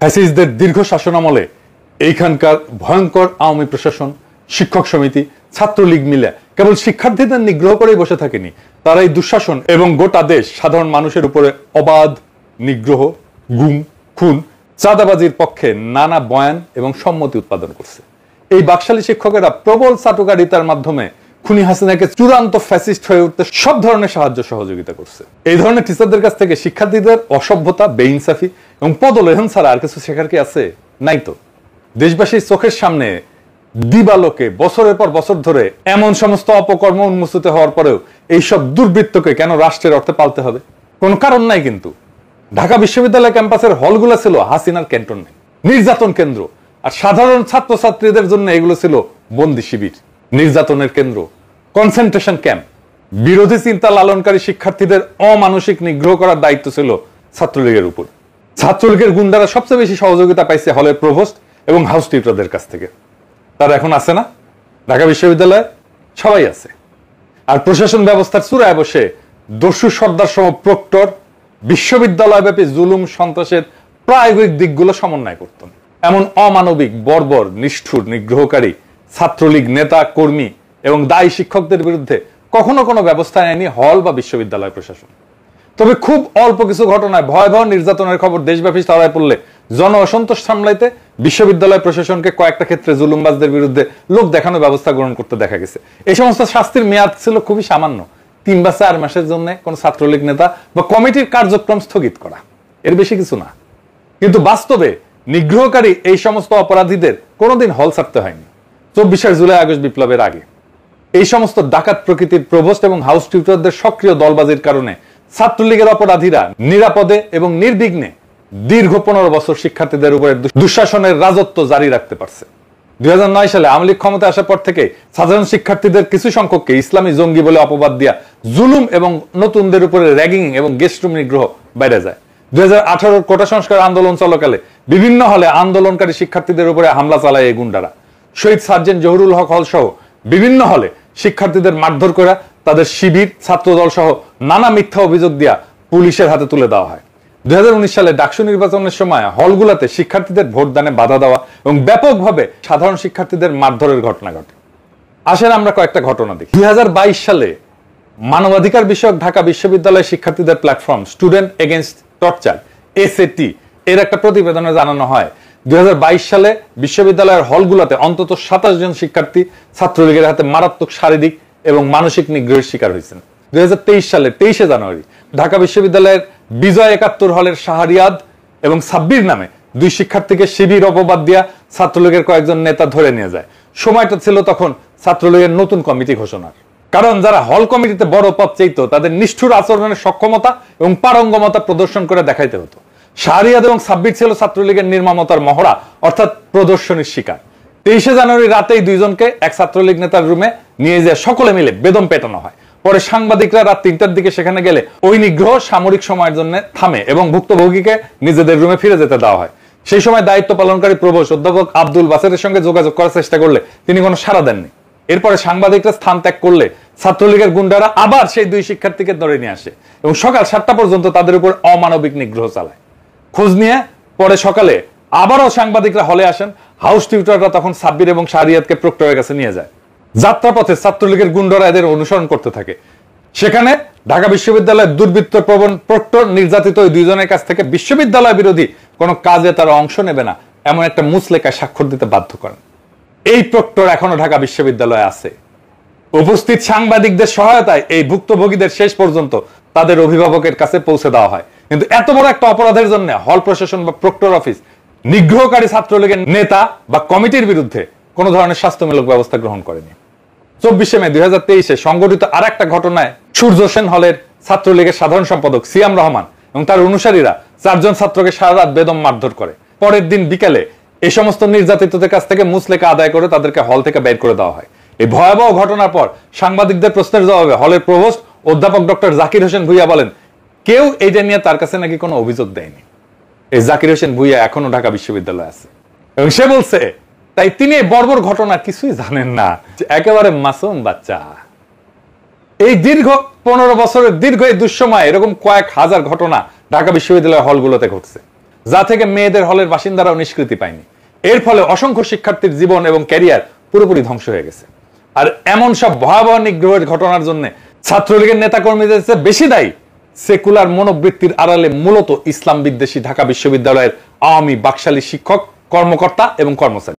ফ্যাসিস্টদের দীর্ঘ শাসনামলে এইখানকার ভয়ঙ্কর আওয়ামী প্রশাসন, শিক্ষক সমিতি, ছাত্রলীগ মিলে কেবল শিক্ষার্থীদের নিগ্রহ করেই বসে থাকেনি, তারা এই দুঃশাসন এবং গোটা দেশ সাধারণ মানুষের উপরে অবাধ নিগ্রহ, গুম, খুন, চাঁদাবাজির পক্ষে নানা বয়ান এবং সম্মতি উৎপাদন করছে। এই বাকশালী শিক্ষকেরা প্রবল চাটুকারিতার মাধ্যমে খুনি হাসিনাকে চূড়ান্ত ফ্যাসিস্ট হয়ে উঠতে সব ধরনের সাহায্য সহযোগিতা করছে। এই ধরনের টিচারদের কাছ থেকে শিক্ষার্থীদের অসভ্যতা, বেইনসাফি এবং পদলেহন ছাড়া আর কিছু শেখার কি আছে? নাই তো। দেশবাসীর চোখের সামনে দিবালোকে বছরের পর বছর ধরে এমন সমস্ত অপকর্ম উন্মোচিত হওয়ার পরেও এইসব দুর্বৃত্তকে কেন রাষ্ট্রের অর্থে পালতে হবে? কোনো কারণ নাই। কিন্তু ঢাকা বিশ্ববিদ্যালয় ক্যাম্পাসের হলগুলো ছিল হাসিনার ক্যান্টনমেন্ট, নির্যাতন কেন্দ্র, আর সাধারণ ছাত্রছাত্রীদের জন্য এগুলো ছিল বন্দি শিবির, নির্যাতনের কেন্দ্র, কনসেন্ট্রেশন ক্যাম্প। বিরোধী চিন্তা লালনকারী শিক্ষার্থীদের অমানসিক নিগ্রহ করার দায়িত্ব ছিল ছাত্রলীগের উপর। ছাত্রলীগের গুন্ডারা সবচেয়ে বেশি সহযোগিতা পাইছে হলের প্রভোস্ট এবং হাউস টিউটরদের কাছ থেকে। তারা এখন আছে না ঢাকা বিশ্ববিদ্যালয়ে? সবাই আছে। আর প্রশাসন ব্যবস্থার চূড়ায় বসে দস্যু সর্দার সহ প্রক্টর বিশ্ববিদ্যালয় ব্যাপী জুলুম সন্ত্রাসের প্রায়োগিক দিকগুলো সমন্বয় করতেন। এমন অমানবিক, বর্বর, নিষ্ঠুর, নিগ্রহকারী ছাত্রলীগ নেতা, কর্মী এবং দায়ী শিক্ষকদের বিরুদ্ধে কখনো কোনো ব্যবস্থা নেয়নি হল বা বিশ্ববিদ্যালয় প্রশাসন। তবে খুব অল্প কিছু ঘটনায় ভয়াবহ নির্যাতনের খবর দেশব্যাপী ছড়ায় পড়লে জন অসন্তোষ সামলাইতে বিশ্ববিদ্যালয় প্রশাসনকে কয়েকটা ক্ষেত্রে জুলুমবাজদের বিরুদ্ধে লোক দেখানো ব্যবস্থা গ্রহণ করতে দেখা গেছে। এই সমস্ত শাস্তির মেয়াদ ছিল খুবই সামান্য, 3 বা 4 মাসের জন্য কোন ছাত্রলীগ নেতা বা কমিটির কার্যক্রম স্থগিত করা, এর বেশি কিছু না। কিন্তু বাস্তবে নিগ্রহকারী এই সমস্ত অপরাধীদের কোনোদিন হল ছাড়তে হয়নি। 24 জুলাই আগস্ট বিপ্লবের আগে এই সমস্ত ডাকাত প্রকৃতির প্রভোস্ট এবং হাউস টিউটরদের সক্রিয় দলবাজির কারণে ছাত্রলীগের অপরাধীরা নিরাপদে এবং নির্বিঘ্নে দীর্ঘ 15 বছর শিক্ষার্থীদের উপরে দুঃশাসনের রাজত্ব জারি রাখতে পারছে। 2009 সালে আওয়ামী লীগ ক্ষমতা আসার পর থেকে সাধারণ শিক্ষার্থীদের কিছু সংখ্যককে ইসলামী জঙ্গি বলে অপবাদ দিয়া জুলুম এবং নতুনদের উপরে র্যাগিং এবং গেস্টরুম নিগ্রহ বেড়ে যায়। 2018 কোটা সংস্কার আন্দোলন চলাকালে বিভিন্ন হলে আন্দোলনকারী শিক্ষার্থীদের উপরে হামলা চালায় এই গুন্ডারা। শহীদ সার্জেন্ট জহুরুল হক হল সহ বিভিন্ন হলে শিক্ষার্থীদের মারধর করে তাদের শিবির, ছাত্রদল সহ নানা মিথ্যা অভিযোগ দিয়া পুলিশের হাতে তুলে দেওয়া হয়। 2019 সালে ডাকসু নির্বাচনের সময় হলগুলোতে শিক্ষার্থীদের ভোটদানে বাধা দেওয়া এবং ব্যাপকভাবে সাধারণ শিক্ষার্থীদের মারধরের ঘটনা ঘটে। আসেন আমরা কয়েকটা ঘটনা দেখি। 2022 সালে মানবাধিকার বিষয়ক ঢাকা বিশ্ববিদ্যালয় শিক্ষার্থীদের platform student against torture SAT এর একটা প্রতিবেদনে জানানো হয় 2022 সালে বিশ্ববিদ্যালয়ের হলগুলোতে অন্তত 27 জন শিক্ষার্থী ছাত্রলীগের হাতে মারাত্মক শারীরিক এবং মানসিক নিগ্রহের শিকার হয়েছেন। 2023 সালে 23 জানুয়ারি ঢাকা বিশ্ববিদ্যালয়ের বিজয় 71 হলের শাহরিয়াদ এবং সাব্বির নামে 2 শিক্ষার্থীকে শিবির অপবাদ দিয়া ছাত্রলীগের কয়েকজন নেতা ধরে নিয়ে যায়। সময়টা ছিল তখন ছাত্রলীগের নতুন কমিটি ঘোষণার। কারণ যারা হল কমিটিতে বড় পদ চাইত তাদের নিষ্ঠুর আচরণের সক্ষমতা এবং পারঙ্গমতা প্রদর্শন করে দেখাইতে হতো। শাহরিয়াদ এবং সাব্বির ছিল ছাত্রলীগের নির্মমতার মহড়া, অর্থাৎ প্রদর্শনীর শিকার। 23 জানুয়ারি রাতেই 2 জনকে এক ছাত্রলীগ নেতার রুমে নিয়ে যায় সকলে মিলে বেদম পেটানো হয়। পরে সাংবাদিকরা রাত 3টার দিকে সেখানে গেলে ওই নিগ্রহ সামরিক সময়ের জন্য থামে এবং ভুক্তভোগীকে নিজেদের রুমে ফিরে যেতে দেওয়া হয়। সেই সময় দায়িত্ব পালনকারী প্রভোস্ট অধ্যাপক আব্দুল বাসেরের সঙ্গে যোগাযোগ করার চেষ্টা করলে তিনি কোনো সাড়া দেননি। এরপরে সাংবাদিকরা স্থান ত্যাগ করলে ছাত্রলীগের গুন্ডারা আবার সেই 2 শিক্ষার্থীকে ধরে নিয়ে আসে এবং সকাল 7টা পর্যন্ত তাদের উপর অমানবিক নিগ্রহ চালায়। খোঁজ নিয়ে পরে সকালে আবারও সাংবাদিকরা হলে আসেন। হাউস টিউটররা তখন সাব্বির এবং শাহরিয়াদকে প্রক্টরের কাছে নিয়ে যায়। যাত্রাপথে ছাত্রলীগের গুন্ডারা এদের অনুসরণ করতে থাকে। সেখানে ঢাকা বিশ্ববিদ্যালয়ের দুর্বৃত্ত প্রবণ প্রক্টর নির্যাতিত ওই 2 জনের কাছ থেকে বিশ্ববিদ্যালয় বিরোধী কোনো কাজে তারা অংশ নেবে না এমন একটা মুচলেখায় স্বাক্ষর দিতে বাধ্য করেন। এই প্রক্টর এখনো ঢাকা বিশ্ববিদ্যালয়ে আছে। উপস্থিত সাংবাদিকদের সহায়তায় এই ভুক্তভোগীদের শেষ পর্যন্ত তাদের অভিভাবকের কাছে পৌঁছে দেওয়া হয়। কিন্তু এত বড় একটা অপরাধের জন্য হল প্রশাসন বা প্রক্টর অফিস নিগ্রহকারী ছাত্রলীগের নেতা বা কমিটির বিরুদ্ধে কোন ধরনের শাস্তিমূলক ব্যবস্থা গ্রহণ করেনি। 24 মে 2023 সংঘটিত আর একটা ঘটনায় সূর্য সেন হলের ছাত্রলীগের সাধারণ সম্পাদক সিয়াম রহমান এবং তার অনুসারীরা 4 জন ছাত্রকে সারা রাত বেদম মারধর করে। পরের দিন বিকেলে এই সমস্ত নির্যাতিতদের কাছ থেকে মুচলেখা আদায় করে তাদেরকে হল থেকে বের করে দেওয়া হয়। এই ভয়াবহ ঘটনার পর সাংবাদিকদের প্রশ্নের জবাবে হলের প্রভোস্ট অধ্যাপক ডক্টর জাকির হোসেন ভুইয়া বলেন কেউ এইটা নিয়ে তার কাছে নাকি কোনো অভিযোগ দেয়নি। এই জাকির হোসেন ভুইয়া এখনো ঢাকা বিশ্ববিদ্যালয়ে আছে এবং সে বলছে তাই তিনি এই বর্বর ঘটনা কিছুই জানেন না, একেবারে মাসুম বাচ্চা। এই দীর্ঘ 15 বছরের দীর্ঘ এই দুঃসময় এরকম কয়েক হাজার ঘটনা ঢাকা বিশ্ববিদ্যালয়ের হলগুলোতে ঘটছে। যা থেকে মেয়েদের হলের বাসিন্দারাও নিষ্কৃতি পায়নি। এর ফলে অসংখ্য শিক্ষার্থীর জীবন এবং ক্যারিয়ার পুরোপুরি ধ্বংস হয়ে গেছে। আর এমন সব ভয়াবহ নিগ্রহের ঘটনার জন্য ছাত্রলীগের নেতাকর্মীদের চেয়ে বেশি দায়ী সেকুলার মনোবৃত্তির আড়ালে মূলত ইসলাম বিদ্বেষী ঢাকা বিশ্ববিদ্যালয়ের আওয়ামী বাকশালী শিক্ষক, কর্মকর্তা এবং কর্মচারী।